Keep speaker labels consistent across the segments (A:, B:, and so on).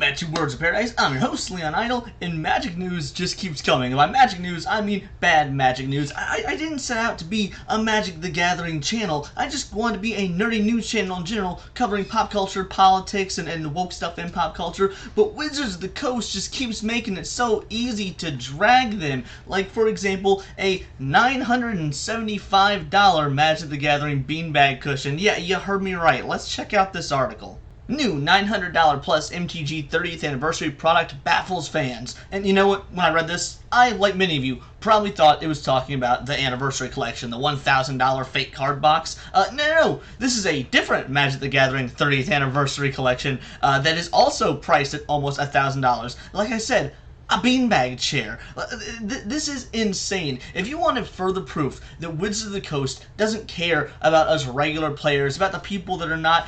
A: Welcome back to Words of Paradise. I'm your host, Leon Idle, and magic news just keeps coming. And by magic news, I mean bad magic news. I didn't set out to be a Magic the Gathering channel. I just wanted to be a nerdy news channel in general, covering pop culture, politics, and woke stuff in pop culture. But Wizards of the Coast just keeps making it so easy to drag them. Like, for example, a $975 Magic the Gathering beanbag cushion. Yeah, you heard me right. Let's check out this article. New $900 plus MTG 30th anniversary product baffles fans. And you know what? When I read this, I, like many of you, probably thought it was talking about the anniversary collection, the $1,000 fake card box. No. This is a different Magic the Gathering 30th anniversary collection that is also priced at almost $1,000. Like I said, a beanbag chair. This is insane. If you wanted further proof that Wizards of the Coast doesn't care about us regular players, about the people that are not,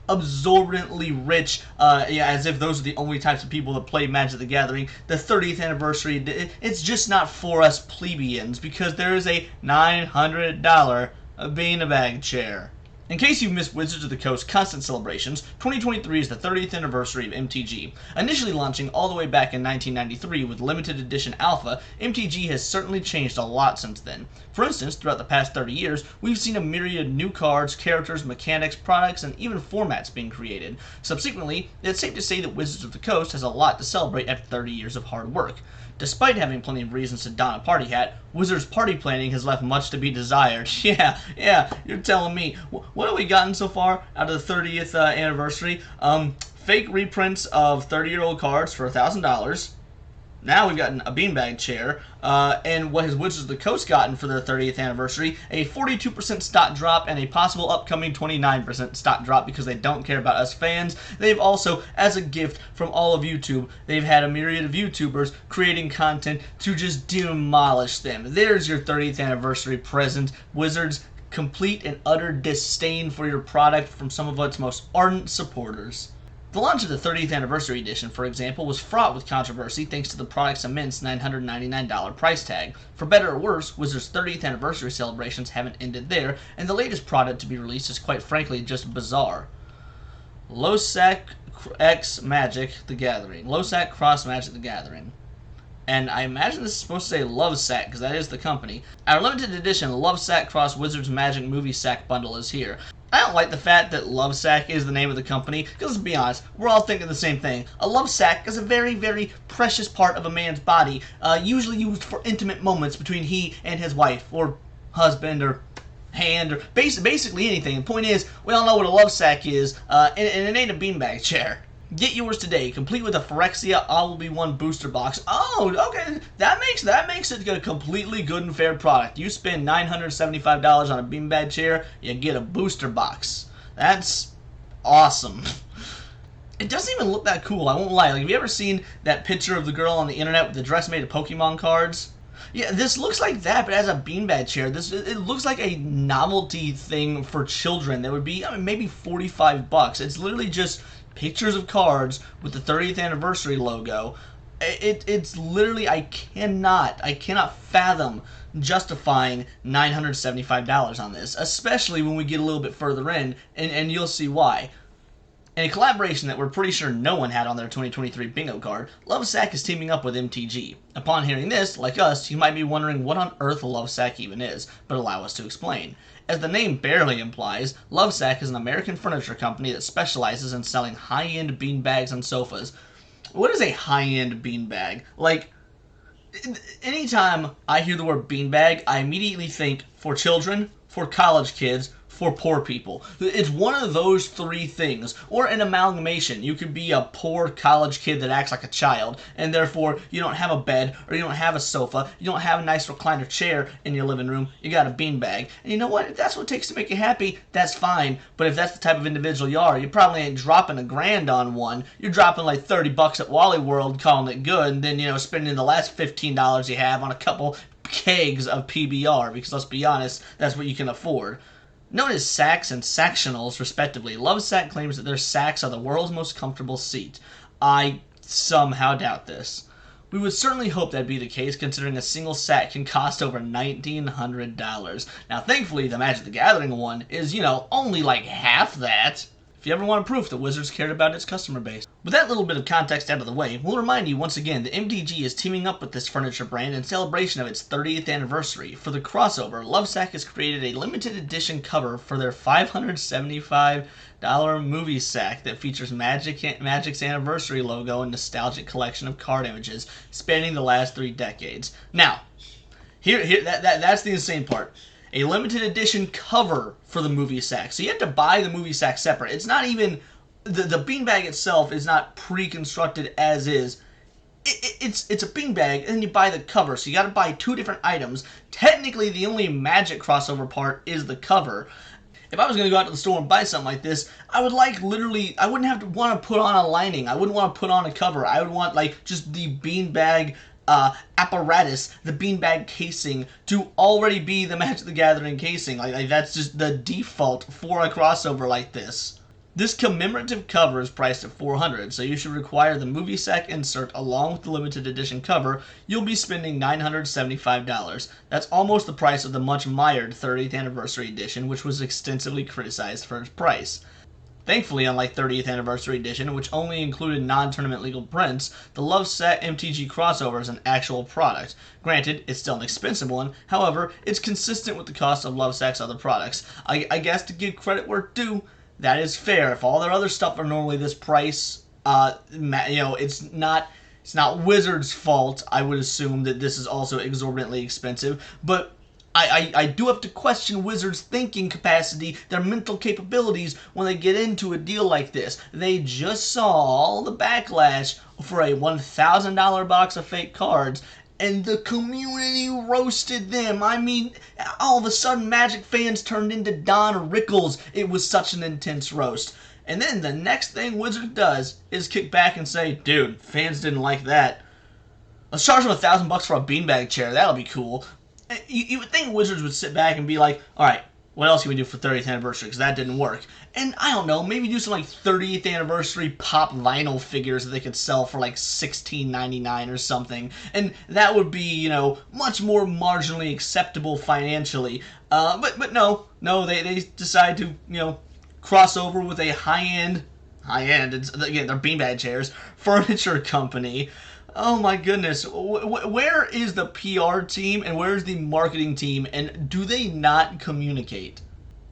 A: absorbently rich, as if those are the only types of people that play Magic the Gathering, the 30th anniversary, it's just not for us plebeians, because there is a $900 beanbag chair. In case you've missed Wizards of the Coast constant celebrations, 2023 is the 30th anniversary of MTG. Initially launching all the way back in 1993 with limited edition alpha, MTG has certainly changed a lot since then. For instance, throughout the past 30 years, we've seen a myriad of new cards, characters, mechanics, products, and even formats being created. Subsequently, it's safe to say that Wizards of the Coast has a lot to celebrate after 30 years of hard work. Despite having plenty of reasons to don a party hat, Wizards' party planning has left much to be desired. Yeah, you're telling me. What have we gotten so far out of the 30th anniversary? Fake reprints of 30-year-old cards for $1,000. Now we've gotten a beanbag chair, and what has Wizards of the Coast gotten for their 30th anniversary? A 42% stock drop and a possible upcoming 29% stock drop because they don't care about us fans. They've also, as a gift from all of YouTube, they've had a myriad of YouTubers creating content to just demolish them. There's your 30th anniversary present, Wizards. Complete and utter disdain for your product from some of its most ardent supporters. The launch of the 30th anniversary edition, for example, was fraught with controversy thanks to the product's immense $999 price tag. For better or worse, Wizards' 30th anniversary celebrations haven't ended there, and the latest product to be released is quite frankly just bizarre. Losac X Magic the Gathering. Losac Cross Magic the Gathering. And I imagine this is supposed to say Lovesac, because that is the company. Our limited edition Lovesac Cross Wizards Magic Movie Sack bundle is here. I don't like the fact that Lovesac is the name of the company, because let's be honest, we're all thinking the same thing. A love sack is a very, very precious part of a man's body, usually used for intimate moments between he and his wife, or husband, or hand, or basically anything. The point is, we all know what a love sack is, and it ain't a beanbag chair. Get yours today, complete with a Phyrexia All-Will-Be-One booster box. Oh, okay, that makes it a completely good and fair product. You spend $975 on a beanbag chair, you get a booster box. That's awesome. It doesn't even look that cool, I won't lie. Like, have you ever seen that picture of the girl on the internet with the dress made of Pokemon cards? Yeah, this looks like that, but as a beanbag chair. It looks like a novelty thing for children that would be, maybe $45. It's literally just pictures of cards with the 30th anniversary logo. It's literally, I cannot fathom justifying $975 on this, especially when we get a little bit further in, and you'll see why. In a collaboration that we're pretty sure no one had on their 2023 bingo card, Lovesac is teaming up with MTG. Upon hearing this, like us, you might be wondering what on earth Lovesac even is, but allow us to explain. As the name barely implies, Lovesac is an American furniture company that specializes in selling high-end beanbags and sofas. What is a high-end beanbag? Like, anytime I hear the word beanbag, I immediately think for children, for college kids, for poor people. It's one of those three things, or an amalgamation. You could be a poor college kid that acts like a child, and therefore you don't have a bed, or you don't have a sofa, you don't have a nice recliner chair in your living room, you got a beanbag. And you know what? If that's what it takes to make you happy, that's fine. But if that's the type of individual you are, you probably ain't dropping $1,000 on one. You're dropping like $30 at Wally World, calling it good, and then, spending the last $15 you have on a couple kegs of PBR, because let's be honest, that's what you can afford. Known as sacks and sectionals, respectively, Lovesac claims that their sacks are the world's most comfortable seat. I somehow doubt this. We would certainly hope that'd be the case, considering a single sack can cost over $1,900. Now, thankfully, the Magic the Gathering one is, only like half that. If you ever want proof that Wizards cared about its customer base. With that little bit of context out of the way, we'll remind you once again that MTG is teaming up with this furniture brand in celebration of its 30th anniversary. For the crossover, Lovesac has created a limited edition cover for their $575 movie sack that features Magic's anniversary logo and nostalgic collection of card images spanning the last 3 decades. Now, that's the insane part. A limited edition cover for the movie sack. So you have to buy the movie sack separate. It's not even... The beanbag itself is not pre-constructed as is. It's a beanbag, and then you buy the cover, so you gotta buy 2 different items. Technically, the only Magic crossover part is the cover. If I was gonna go out to the store and buy something like this, I would literally, I wouldn't have to want to put on a lining. I wouldn't want to put on a cover. I would want just the beanbag apparatus, the beanbag casing, to already be the Magic the Gathering casing. Like that's just the default for a crossover like this. This commemorative cover is priced at $400, so you should require the movie sack insert along with the limited edition cover. You'll be spending $975. That's almost the price of the much mired 30th anniversary edition, which was extensively criticized for its price. Thankfully, unlike 30th Anniversary Edition, which only included non-tournament legal prints, the Lovesac MTG crossover is an actual product. Granted, it's still an expensive one, however, it's consistent with the cost of Lovesac's other products. I guess to give credit where it's due, that is fair. If all their other stuff are normally this price, it's not Wizards' fault. I would assume that this is also exorbitantly expensive, but I do have to question Wizards' thinking capacity, their mental capabilities, when they get into a deal like this. They just saw all the backlash for a $1,000 box of fake cards, and the community roasted them. I mean, all of a sudden Magic fans turned into Don Rickles. It was such an intense roast. And then the next thing Wizards does is kick back and say, dude, fans didn't like that. Let's charge them $1,000 for a beanbag chair. That'll be cool. You would think Wizards would sit back and be like, alright, what else can we do for 30th anniversary? Because that didn't work. And I don't know, maybe do some 30th anniversary pop vinyl figures that they could sell for $16.99 or something. And that would be, much more marginally acceptable financially. But no, they decide to, cross over with a high-end, again, they're beanbag chairs, furniture company. Oh my goodness, where is the PR team and where is the marketing team, and do they not communicate?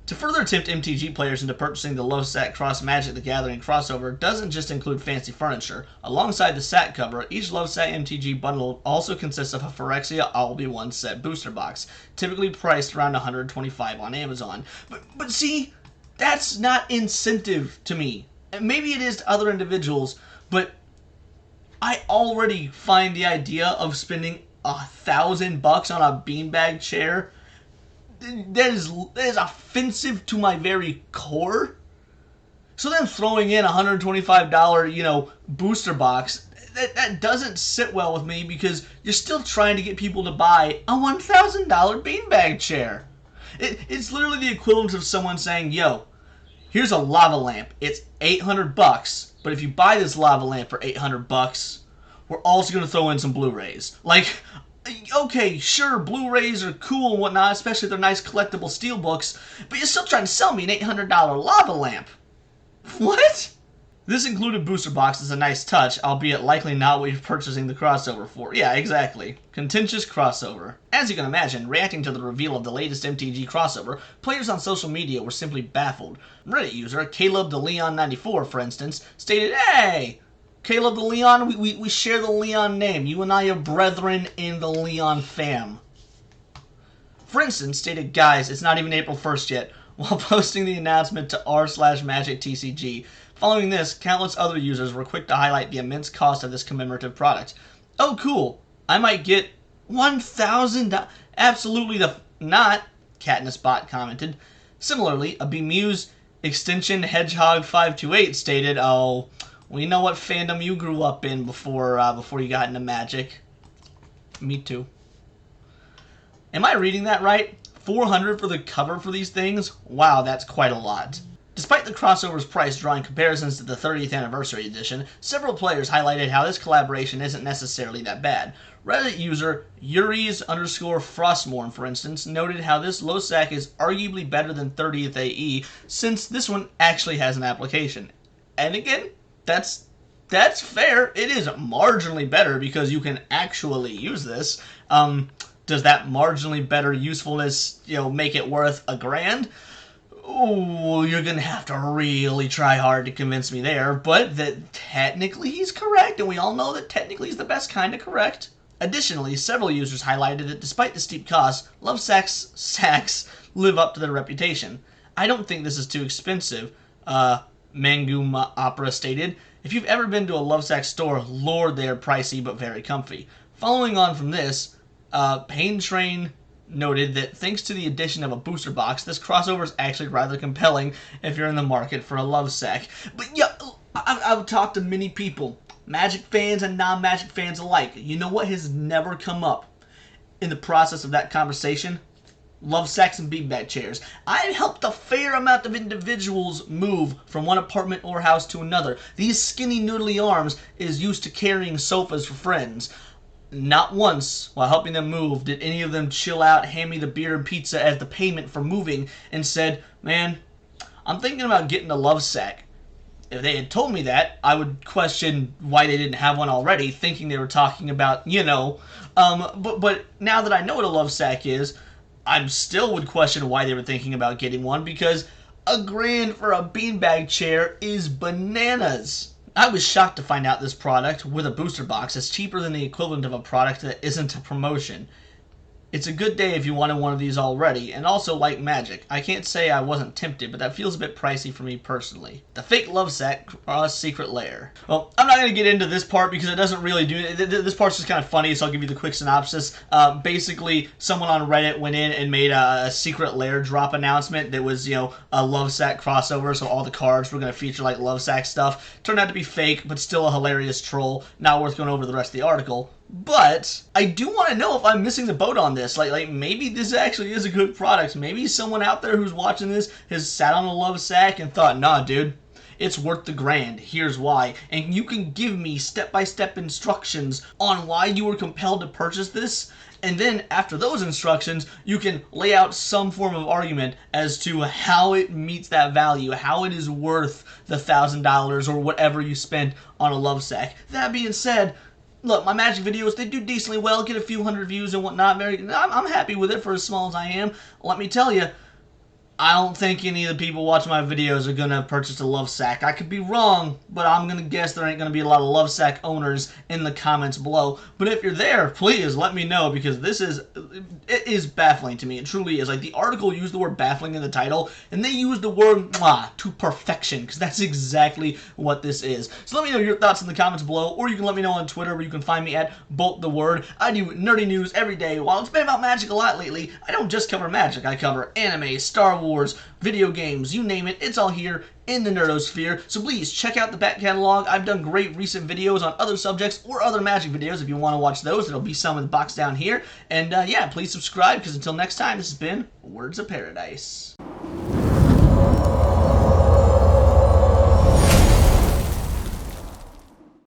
A: To further tempt MTG players into purchasing the Lovesac Cross Magic the Gathering crossover doesn't just include fancy furniture. Alongside the sack cover, each Lovesac MTG bundle also consists of a Phyrexia All-Be-One set booster box, typically priced around $125 on Amazon. But see, that's not incentive to me. Maybe it is to other individuals, but I already find the idea of spending $1,000 on a beanbag chair that is offensive to my very core. So then throwing in $125, booster box, that doesn't sit well with me, because you're still trying to get people to buy a $1,000 beanbag chair. It's literally the equivalent of someone saying, yo, here's a lava lamp. It's $800. But if you buy this lava lamp for $800, we're also going to throw in some Blu-rays. Okay, sure, Blu-rays are cool and whatnot, especially if they're nice collectible steelbooks, but you're still trying to sell me an $800 lava lamp. What? This included booster box is a nice touch, albeit likely not what you're purchasing the crossover for. Yeah, exactly. Contentious crossover. As you can imagine, reacting to the reveal of the latest MTG crossover, players on social media were simply baffled. Reddit user Caleb the Leon94, for instance, stated, "Hey, Caleb the Leon, we share the Leon name. You and I are brethren in the Leon fam." For instance, stated, "Guys, it's not even April 1st yet," while posting the announcement to r/MagicTCG. Following this, countless other users were quick to highlight the immense cost of this commemorative product. "Oh, cool. I might get $1,000. Absolutely not," Katnissbot commented. Similarly, a bemused Extension Hedgehog 528 stated, "Oh, we know what fandom you grew up in before you got into Magic." Me too. Am I reading that right? $400 for the cover for these things? Wow, that's quite a lot. Despite the crossover's price drawing comparisons to the 30th Anniversary Edition, several players highlighted how this collaboration isn't necessarily that bad. Reddit user Yuri's_Frostmorn, for instance, noted how this Lovesac is arguably better than 30th AE, since this one actually has an application. And again, that's That's fair. It is marginally better because you can actually use this. Does that marginally better usefulness, make it worth $1,000? Ooh, you're gonna have to really try hard to convince me there, but that technically he's correct, and we all know that technically he's the best kind of correct. Additionally, several users highlighted that despite the steep cost, sacks live up to their reputation. I don't think this is too expensive, Mangum Opera stated. If you've ever been to a Lovesac store, lord, they are pricey but very comfy. Following on from this, Pain Train noted that thanks to the addition of a booster box, this crossover is actually rather compelling if you're in the market for a Lovesac. But yeah, I've talked to many people, Magic fans and non-Magic fans alike. You know what has never come up in the process of that conversation? Lovesacks and beanbag chairs. I've helped a fair amount of individuals move from one apartment or house to another. These skinny noodly arms is used to carrying sofas for friends. Not once, while helping them move, did any of them chill out, hand me the beer and pizza as the payment for moving, and said, man, I'm thinking about getting a Lovesac. If they had told me that, I would question why they didn't have one already, thinking they were talking about, But now that I know what a Lovesac is, I still would question why they were thinking about getting one, because $1,000 for a beanbag chair is bananas. I was shocked to find out this product, with a booster box, is cheaper than the equivalent of a product that isn't a promotion. It's a good day if you wanted one of these already, and also like Magic. I can't say I wasn't tempted, but that feels a bit pricey for me personally. The fake Lovesac secret lair. Well, I'm not going to get into this part because it doesn't really do... This part's just kind of funny, so I'll give you the quick synopsis. Basically, someone on Reddit went in and made a secret lair drop announcement that was, a Lovesac crossover, so all the cards were going to feature, like, Lovesac stuff. Turned out to be fake, but still a hilarious troll. Not worth going over the rest of the article. But I do want to know if I'm missing the boat on this. Like maybe this actually is a good product. Maybe someone out there who's watching this has sat on a Lovesac and thought, nah, dude, it's worth the $1,000. Here's why. And you can give me step-by-step instructions on why you were compelled to purchase this. And then after those instructions, you can lay out some form of argument as to how it meets that value, how it is worth the $1,000 or whatever you spent on a Lovesac. That being said, look, my Magic videos, they do decently well, get a few hundred views and whatnot. I'm happy with it for as small as I am. Let me tell you, I don't think any of the people watching my videos are going to purchase a Lovesac. I could be wrong, but I'm going to guess there ain't going to be a lot of Lovesac owners in the comments below. But if you're there, please let me know, because it is baffling to me. It truly is. Like, the article used the word baffling in the title, and they used the word to perfection, because that's exactly what this is. So let me know your thoughts in the comments below, or you can let me know on Twitter, where you can find me at BoltTheWord. I do nerdy news every day. While it's been about Magic a lot lately, I don't just cover Magic. I cover anime, Star Wars, video games, you name it, it's all here in the nerdosphere. So please check out the back catalog. I've done great recent videos on other subjects or other Magic videos. If you want to watch those, there'll be some in the box down here. And yeah, please subscribe, because until next time, this has been Words of Paradise.